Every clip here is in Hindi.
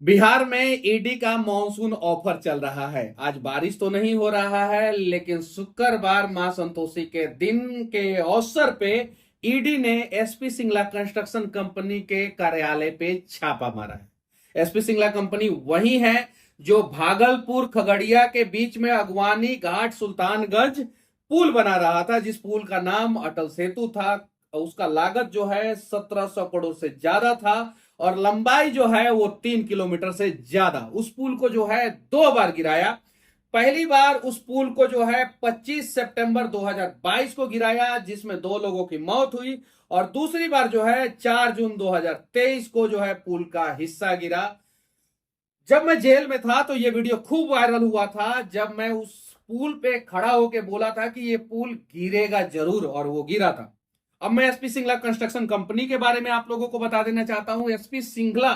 बिहार में ईडी का मॉनसून ऑफर चल रहा है। आज बारिश तो नहीं हो रहा है, लेकिन शुक्रवार मां संतोषी के दिन के अवसर पे ईडी ने एसपी सिंगला कंस्ट्रक्शन कंपनी के कार्यालय पे छापा मारा है। एसपी सिंगला कंपनी वही है जो भागलपुर खगड़िया के बीच में अगवानी घाट सुल्तानगंज पुल बना रहा था, जिस पुल का नाम अटल सेतु था। उसका लागत जो है 1700 करोड़ से ज्यादा था और लंबाई जो है वो 3 किलोमीटर से ज्यादा। उस पुल को जो है 2 बार गिराया। पहली बार उस पुल को जो है 25 सितंबर 2022 को गिराया, जिसमें 2 लोगों की मौत हुई। और दूसरी बार जो है 4 जून 2023 को जो है पुल का हिस्सा गिरा। जब मैं जेल में था तो ये वीडियो खूब वायरल हुआ था, जब मैं उस पुल पे खड़ा होकर बोला था कि ये पुल गिरेगा जरूर, और वो गिरा था। अब मैं एसपी सिंगला कंस्ट्रक्शन कंपनी के बारे में आप लोगों को बता देना चाहता हूं। एसपी सिंगला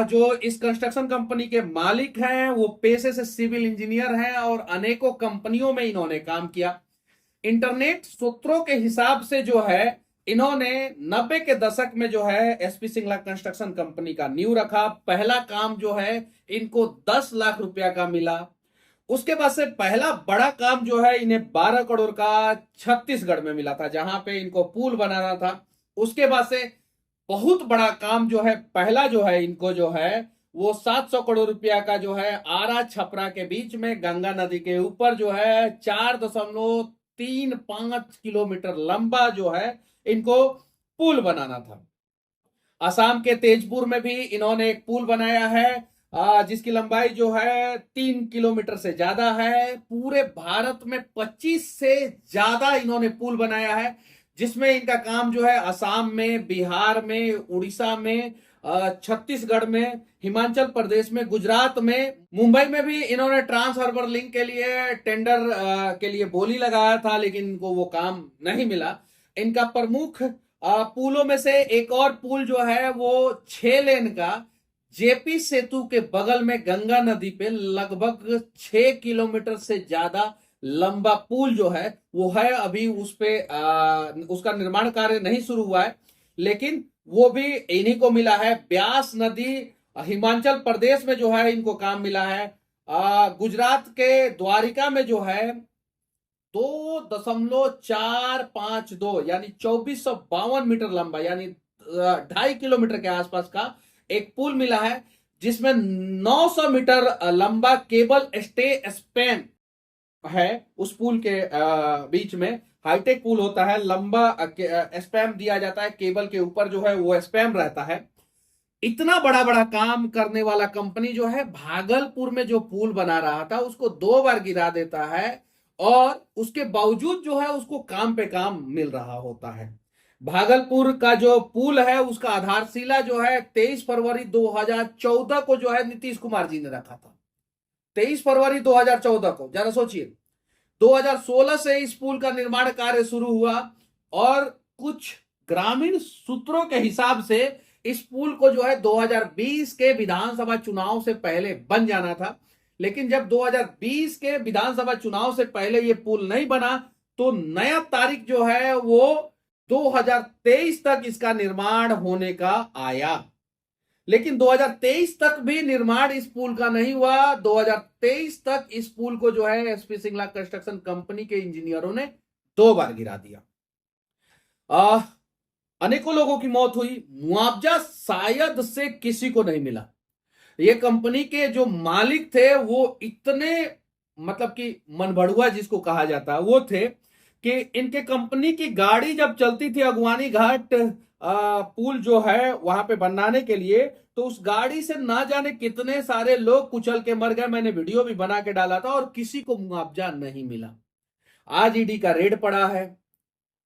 जो इस कंस्ट्रक्शन कंपनी के मालिक हैं, वो पेशे से सिविल इंजीनियर हैं और अनेकों कंपनियों में इन्होंने काम किया। इंटरनेट सूत्रों के हिसाब से जो है इन्होंने 90 के दशक में जो है एसपी सिंगला कंस्ट्रक्शन कंपनी का नींव रखा। पहला काम जो है इनको 10 लाख रुपया का मिला। उसके बाद से पहला बड़ा काम जो है इन्हें 12 करोड़ का छत्तीसगढ़ में मिला था, जहां पे इनको पुल बनाना था। उसके बाद से बहुत बड़ा काम जो है पहला जो है इनको जो है वो 700 करोड़ रुपया का जो है आरा छपरा के बीच में गंगा नदी के ऊपर जो है 4.35 किलोमीटर लंबा जो है इनको पुल बनाना था। असम के तेजपुर में भी इन्होंने एक पुल बनाया है, जिसकी लंबाई जो है 3 किलोमीटर से ज्यादा है। पूरे भारत में 25 से ज्यादा इन्होंने पुल बनाया है, जिसमें इनका काम जो है असम में, बिहार में, उड़ीसा में, छत्तीसगढ़ में, हिमाचल प्रदेश में, गुजरात में, मुंबई में भी इन्होंने ट्रांस हार्बर लिंक के लिए टेंडर के लिए बोली लगाया था, लेकिन इनको वो काम नहीं मिला। इनका प्रमुख पुलों में से एक और पुल जो है वो 6 लेन का जेपी सेतु के बगल में गंगा नदी पे लगभग 6 किलोमीटर से ज्यादा लंबा पुल जो है वो है। अभी उस पे उसका निर्माण कार्य नहीं शुरू हुआ है, लेकिन वो भी इन्हीं को मिला है। ब्यास नदी हिमाचल प्रदेश में जो है इनको काम मिला है। गुजरात के द्वारिका में जो है 2.452 यानी 2452 मीटर लंबा यानी 2.5 किलोमीटर के आसपास का एक पुल मिला है, जिसमें 900 मीटर लंबा केबल स्टे स्पैन है। उस पुल के बीच में हाईटेक पुल होता है, लंबा स्पैम दिया जाता है केबल के ऊपर जो है वो स्पैम रहता है। इतना बड़ा बड़ा काम करने वाला कंपनी जो है भागलपुर में जो पुल बना रहा था उसको 2 बार गिरा देता है, और उसके बावजूद जो है उसको काम पे काम मिल रहा होता है। भागलपुर का जो पुल है उसका आधारशिला जो है 23 फरवरी 2014 को जो है नीतीश कुमार जी ने रखा था। 23 फरवरी 2014 को, जरा सोचिए। 2016 से इस पुल का निर्माण कार्य शुरू हुआ, और कुछ ग्रामीण सूत्रों के हिसाब से इस पुल को जो है 2020 के विधानसभा चुनाव से पहले बन जाना था। लेकिन जब 2020 के विधानसभा चुनाव से पहले ये पुल नहीं बना, तो नया तारीख जो है वो 2023 तक इसका निर्माण होने का आया। लेकिन 2023 तक भी निर्माण इस पुल का नहीं हुआ। 2023 तक इस पुल को जो है एसपी सिंगला कंस्ट्रक्शन कंपनी के इंजीनियरों ने 2 बार गिरा दिया। अनेकों लोगों की मौत हुई। मुआवजा शायद से किसी को नहीं मिला। ये कंपनी के जो मालिक थे वो इतने मतलब कि मनभड़ुआ जिसको कहा जाता है वो थे कि इनके कंपनी की गाड़ी जब चलती थी अगवानी घाट पुल जो है वहां पे बनाने के लिए, तो उस गाड़ी से ना जाने कितने सारे लोग कुचल के मर गए। मैंने वीडियो भी बना के डाला था, और किसी को मुआवजा नहीं मिला। आज ईडी का रेड पड़ा है।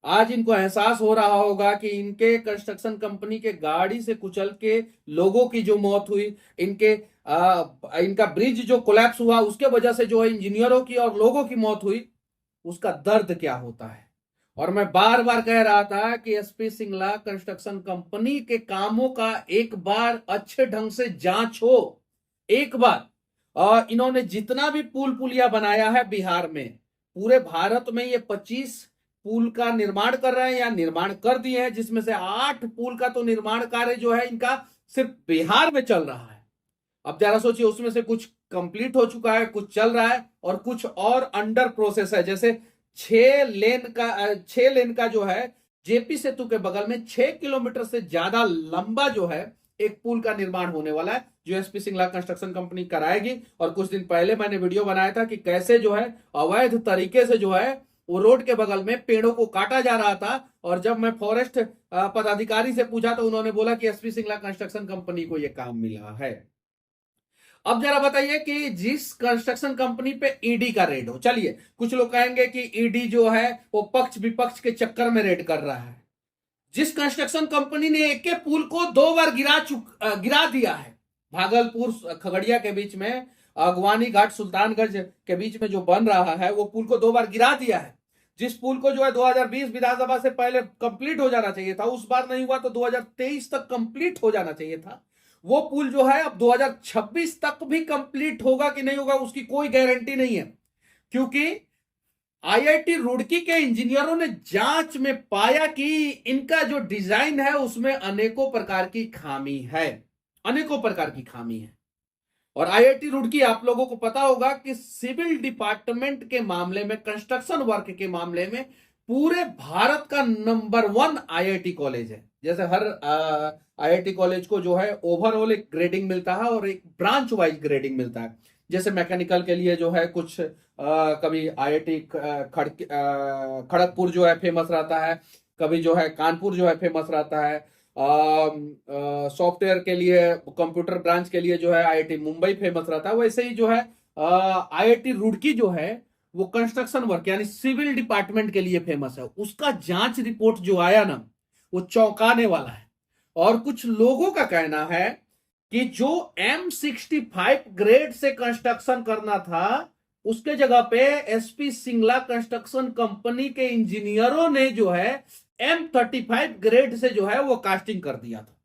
आज इनको एहसास हो रहा होगा कि इनके कंस्ट्रक्शन कंपनी के गाड़ी से कुचल के लोगों की जो मौत हुई, इनका ब्रिज जो कोलैप्स हुआ उसके वजह से जो है इंजीनियरों की और लोगों की मौत हुई, उसका दर्द क्या होता है। और मैं बार बार कह रहा था कि एसपी सिंगला कंस्ट्रक्शन कंपनी के कामों का एक बार अच्छे ढंग से जांच हो। एक बार इन्होंने जितना भी पुल पुलिया बनाया है बिहार में, पूरे भारत में ये 25 पुल का निर्माण कर रहे हैं या निर्माण कर दिए हैं, जिसमें से 8 पुल का तो निर्माण कार्य जो है इनका सिर्फ बिहार में चल रहा है। अब जरा सोचिए, उसमें से कुछ कंप्लीट हो चुका है, कुछ चल रहा है और कुछ और अंडर प्रोसेस है। जैसे 6 लेन का जो है जेपी सेतु के बगल में 6 किलोमीटर से ज्यादा लंबा जो है एक पुल का निर्माण होने वाला है, जो एसपी सिंगला कंस्ट्रक्शन कंपनी कराएगी। और कुछ दिन पहले मैंने वीडियो बनाया था कि कैसे जो है अवैध तरीके से जो है वो रोड के बगल में पेड़ों को काटा जा रहा था। और जब मैं फॉरेस्ट पदाधिकारी से पूछा तो उन्होंने बोला कि एसपी सिंगला कंस्ट्रक्शन कंपनी को यह काम मिला है। अब जरा बताइए कि जिस कंस्ट्रक्शन कंपनी पे ईडी का रेड हो, चलिए कुछ लोग कहेंगे कि ईडी जो है वो पक्ष विपक्ष के चक्कर में रेड कर रहा है। जिस कंस्ट्रक्शन कंपनी ने एक के पुल को 2 बार गिरा दिया है, भागलपुर खगड़िया के बीच में अगवानी घाट सुल्तानगंज के बीच में जो बन रहा है, वो पुल को 2 बार गिरा दिया है। जिस पुल को जो है 2020 विधानसभा से पहले कंप्लीट हो जाना चाहिए था, उस बार नहीं हुआ तो 2023 तक कंप्लीट हो जाना चाहिए था। वो पुल जो है अब 2026 तक भी कंप्लीट होगा कि नहीं होगा उसकी कोई गारंटी नहीं है, क्योंकि आईआईटी रुड़की के इंजीनियरों ने जांच में पाया कि इनका जो डिजाइन है उसमें अनेकों प्रकार की खामी है, अनेकों प्रकार की खामी है। और आईआईटी रुड़की, आप लोगों को पता होगा कि सिविल डिपार्टमेंट के मामले में, कंस्ट्रक्शन वर्क के मामले में पूरे भारत का नंबर 1 आईआईटी कॉलेज है। जैसे हर आईआईटी कॉलेज को जो है ओवरऑल एक ग्रेडिंग मिलता है और एक ब्रांच वाइज ग्रेडिंग मिलता है। जैसे मैकेनिकल के लिए जो है कुछ कभी आईआईटी खड़गपुर जो है फेमस रहता है, कभी जो है कानपुर जो है फेमस रहता है। सॉफ्टवेयर के लिए, कंप्यूटर ब्रांच के लिए जो है आईआईटी मुंबई फेमस रहता है। वैसे ही जो है आईआईटी रुड़की जो है वो कंस्ट्रक्शन वर्क यानी सिविल डिपार्टमेंट के लिए फेमस है। उसका जांच रिपोर्ट जो आया ना, वो चौंकाने वाला है। और कुछ लोगों का कहना है कि जो M65 ग्रेड से कंस्ट्रक्शन करना था, उसके जगह पे एसपी सिंगला कंस्ट्रक्शन कंपनी के इंजीनियरों ने जो है M35 ग्रेड से जो है वो कास्टिंग कर दिया था।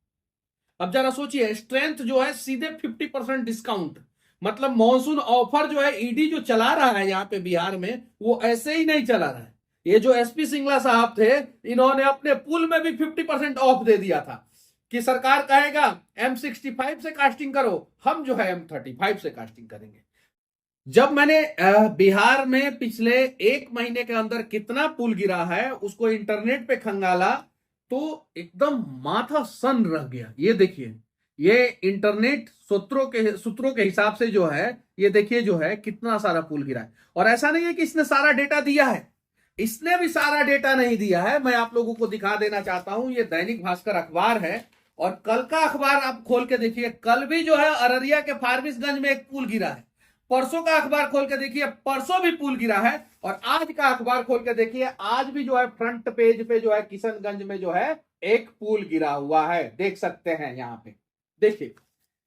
अब जरा सोचिए, स्ट्रेंथ जो है सीधे 50% डिस्काउंट, मतलब मॉनसून ऑफर जो है ईडी जो चला रहा है यहाँ पे बिहार में, वो ऐसे ही नहीं चला रहा है। ये जो एसपी सिंगला साहब थे, इन्होंने अपने पुल में भी 50% ऑफ दे दिया था कि सरकार कहेगा M65 से कास्टिंग करो, हम जो है M35 से कास्टिंग करेंगे। जब मैंने बिहार में पिछले 1 महीने के अंदर कितना पुल गिरा है उसको इंटरनेट पे खंगाला तो एकदम माथा सन रह गया। ये देखिए, ये इंटरनेट सूत्रों के हिसाब से जो है, ये देखिए जो है कितना सारा पुल गिरा है। और ऐसा नहीं है कि इसने सारा डेटा दिया है, इसने भी सारा डेटा नहीं दिया है। मैं आप लोगों को दिखा देना चाहता हूं, ये दैनिक भास्कर अखबार है और कल का अखबार आप खोल के देखिए, कल भी जो है अररिया के फारबिसगंज में एक पुल गिरा है। परसों का अखबार खोल के देखिए, परसों भी पुल गिरा है। और आज का अखबार खोल के देखिए, आज भी जो है फ्रंट पेज पे जो है किशनगंज में जो है एक पुल गिरा हुआ है, देख सकते हैं यहाँ पे, देखिए।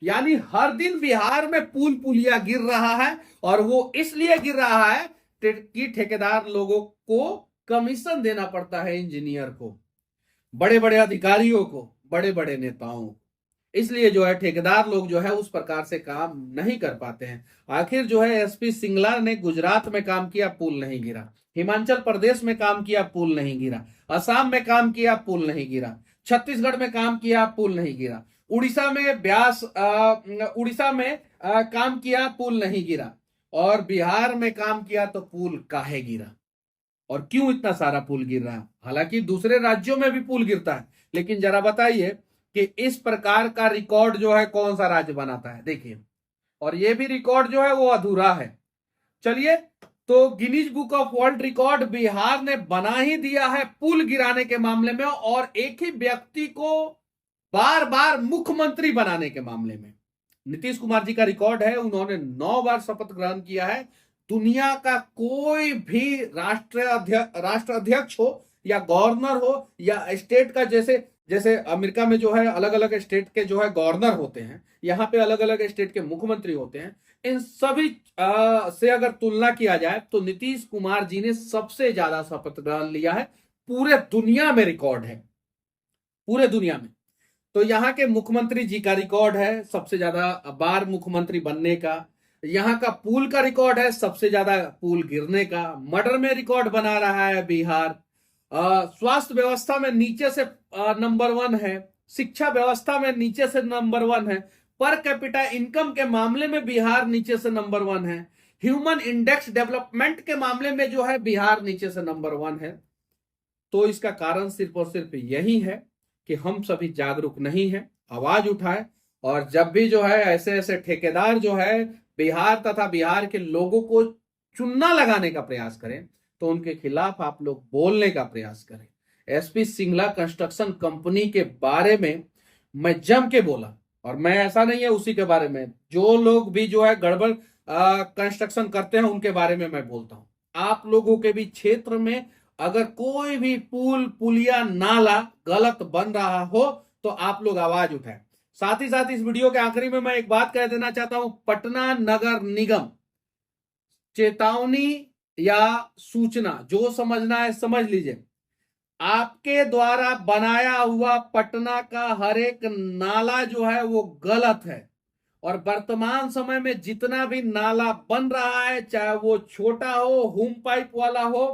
यानी हर दिन बिहार में पुलिया गिर रहा है और वो इसलिए गिर रहा है कि ठेकेदार लोगों को कमीशन देना पड़ता है, इंजीनियर को, बड़े बड़े अधिकारियों को, बड़े बड़े नेताओं को। इसलिए जो है ठेकेदार लोग जो है उस प्रकार से काम नहीं कर पाते हैं। आखिर जो है एसपी सिंगला ने गुजरात में काम किया, पुल नहीं गिरा। हिमाचल प्रदेश में काम किया, पुल नहीं गिरा। असम में काम किया, पुल नहीं गिरा। छत्तीसगढ़ में काम किया, पुल नहीं गिरा। उड़ीसा में काम किया, पुल नहीं गिरा। और बिहार में काम किया तो पुल काहे गिरा? और क्यों इतना सारा पुल गिर रहा है? हालांकि दूसरे राज्यों में भी पुल गिरता है, लेकिन जरा बताइए कि इस प्रकार का रिकॉर्ड जो है कौन सा राज्य बनाता है? देखिए, और ये भी रिकॉर्ड जो है वो अधूरा है। चलिए, तो Guinness book of world record Bihar ने बना ही दिया है पुल गिराने के मामले में, और एक ही व्यक्ति को बार बार मुख्यमंत्री बनाने के मामले में। नीतीश कुमार जी का रिकॉर्ड है, उन्होंने 9 बार शपथ ग्रहण किया है। दुनिया का कोई भी राष्ट्र अध्यक्ष हो या गवर्नर हो या स्टेट का, जैसे अमेरिका में जो है अलग अलग स्टेट के जो है गवर्नर होते हैं, यहाँ पे अलग अलग स्टेट के मुख्यमंत्री होते हैं। इन सभी से अगर तुलना किया जाए तो नीतीश कुमार जी ने सबसे ज्यादा शपथ ग्रहण लिया है, पूरे दुनिया में रिकॉर्ड है, पूरे दुनिया में। तो यहाँ के मुख्यमंत्री जी का रिकॉर्ड है सबसे ज्यादा बार मुख्यमंत्री बनने का। यहाँ का पुल का रिकॉर्ड है सबसे ज्यादा पुल गिरने का। मर्डर में रिकॉर्ड बना रहा है बिहार। स्वास्थ्य व्यवस्था में नीचे से नंबर 1 है। शिक्षा व्यवस्था में नीचे से नंबर 1 है। पर कैपिटा इनकम के मामले में बिहार नीचे से नंबर 1 है, ह्यूमन इंडेक्स डेवलपमेंट के मामले में जो है बिहार नीचे से नंबर 1 है। तो इसका कारण सिर्फ और सिर्फ यही है कि हम सभी जागरूक नहीं है, आवाज उठाए, और जब भी जो है ऐसे ऐसे ठेकेदार जो है बिहार तथा बिहार के लोगों को चुन्ना लगाने का प्रयास करें तो उनके खिलाफ आप लोग बोलने का प्रयास करें। एसपी सिंगला कंस्ट्रक्शन कंपनी के बारे में मैं जम के बोला, और मैं ऐसा नहीं है उसी के बारे में, जो लोग भी जो है गड़बड़ कंस्ट्रक्शन करते हैं उनके बारे में मैं बोलता हूं। आप लोगों के भी क्षेत्र में अगर कोई भी पुल पुलिया नाला गलत बन रहा हो तो आप लोग आवाज उठाएं। साथ ही साथ इस वीडियो के आखिरी में मैं एक बात कह देना चाहता हूं, पटना नगर निगम चेतावनी या सूचना, जो समझना है समझ लीजिए। आपके द्वारा बनाया हुआ पटना का हर एक नाला जो है वो गलत है, और वर्तमान समय में जितना भी नाला बन रहा है, चाहे वो छोटा हो, होम पाइप वाला हो,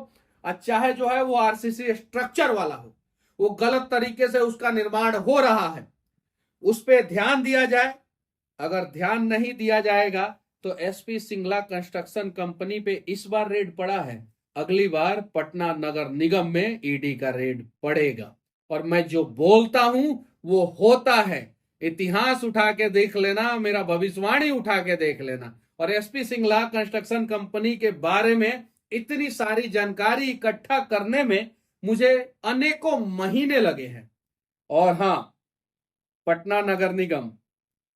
और चाहे जो है वो आरसीसी स्ट्रक्चर वाला हो, वो गलत तरीके से उसका निर्माण हो रहा है। उस पर ध्यान दिया जाए। अगर ध्यान नहीं दिया जाएगा तो एसपी सिंगला कंस्ट्रक्शन कंपनी पे इस बार रेड पड़ा है, अगली बार पटना नगर निगम में ईडी का रेड पड़ेगा। और मैं जो बोलता हूं वो होता है। इतिहास उठा के देख लेना, मेरा भविष्यवाणी उठा के देख लेना। और एसपी सिंगला कंस्ट्रक्शन कंपनी के बारे में इतनी सारी जानकारी इकट्ठा करने में मुझे अनेकों महीने लगे हैं। और हां, पटना नगर निगम,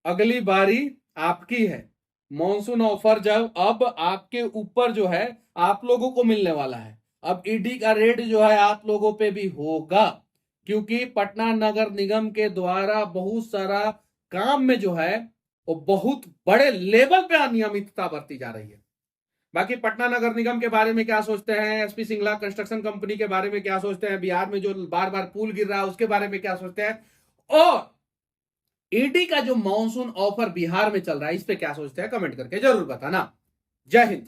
अगली बारी आपकी है। मॉनसून ऑफर जब अब आपके ऊपर जो है आप लोगों को मिलने वाला है। अब ईडी का रेड जो है आप लोगों पे भी होगा, क्योंकि पटना नगर निगम के द्वारा बहुत सारा काम में जो है वो बहुत बड़े लेवल पे अनियमितता बरती जा रही है। बाकी पटना नगर निगम के बारे में क्या सोचते हैं, एसपी सिंगला कंस्ट्रक्शन कंपनी के बारे में क्या सोचते हैं, बिहार में जो बार बार पुल गिर रहा है उसके बारे में क्या सोचते हैं, और ईडी का जो मॉनसून ऑफर बिहार में चल रहा है इस पे क्या सोचते हैं, कमेंट करके जरूर बताना। जय हिंद।